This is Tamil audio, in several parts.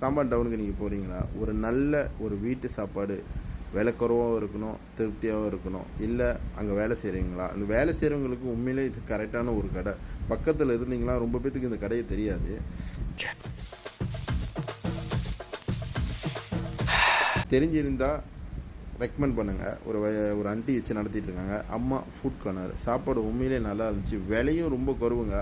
சாம்பார் டவுனுக்கு நீங்கள் போகிறீங்களா, ஒரு நல்ல ஒரு வீட்டு சாப்பாடு விலை குறைவாகவும் இருக்கணும், திருப்தியாகவும் இருக்கணும். இல்லை அங்கே வேலை செய்கிறீங்களா, அந்த வேலை செய்கிறவங்களுக்கு உண்மையிலே இது கரெக்டான ஒரு கடை. பக்கத்தில் இருந்தீங்களா, ரொம்ப பேத்துக்கு இந்த கடையை தெரியாது. தெரிஞ்சிருந்தால் ரெக்கமெண்ட் பண்ணுங்கள். ஒரு ஆண்டி வச்சு நடத்திட்டு இருக்காங்க, அம்மா ஃபுட் கார்னர். சாப்பாடு உண்மையிலே நல்லா இருந்துச்சு, விலையும் ரொம்ப குறைவுங்க.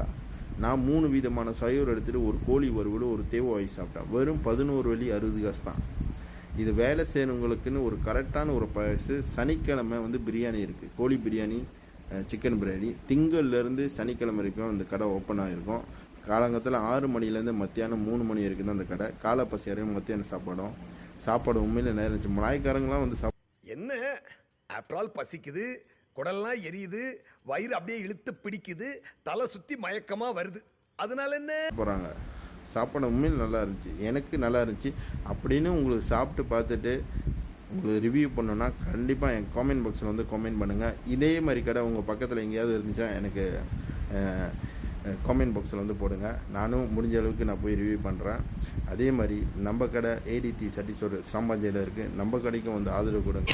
நான் 3 விதமான சைவர் எடுத்துகிட்டு ஒரு கோழி வறுவல், ஒரு தேவை வாங்கி சாப்பிட்டேன். வெறும் 11 வெள்ளி 60 காசு தான். இது வேலை செய்கிறவங்களுக்குன்னு ஒரு கரெக்டான ஒரு ப்ரைஸு. சனிக்கிழமை பிரியாணி இருக்குது, கோழி பிரியாணி, சிக்கன் பிரியாணி. திங்கள்லேருந்து சனிக்கிழமை வரைக்கும் அந்த கடை ஓப்பன் ஆகிருக்கும். காலங்கத்தில் 6 மணிலேருந்து மத்தியானம் 3 மணி வரைக்கும் தான் அந்த கடை. காலை பசி அறையும் மத்தியானம் சாப்பாடு உண்மையில நேரம் இருந்துச்சு. மலாய்க்காரங்களாம் என்ன ஆஃப்டர் ஆல் பசிக்குது, குடல்லாம் எரியுது, வயிறு அப்படியே இழுத்து பிடிக்குது, தலை சுற்றி மயக்கமாக வருது, அதனால என்ன போகிறாங்க. சாப்பாடு உண்மையில் நல்லா இருந்துச்சு, எனக்கு நல்லா இருந்துச்சு. அப்படின்னு உங்களுக்கு சாப்பிட்டு பார்த்துட்டு உங்களுக்கு ரிவ்யூ பண்ணணுன்னா கண்டிப்பாக என் காமெண்ட் பாக்ஸில் காமெண்ட் பண்ணுங்கள். இதே மாதிரி கடை உங்கள் பக்கத்தில் எங்கேயாவது இருந்துச்சா எனக்கு காமெண்ட் பாக்ஸில் போடுங்க. நானும் முடிஞ்ச அளவுக்கு நான் போய் ரிவ்யூ பண்ணுறேன். அதே மாதிரி நம்ம கடை ADT சட்டிஸ்ஃபைடு சாம்பார் ஜெயிலில் இருக்குது. நம்ம கடைக்கும் ஆதரவு கொடுங்க.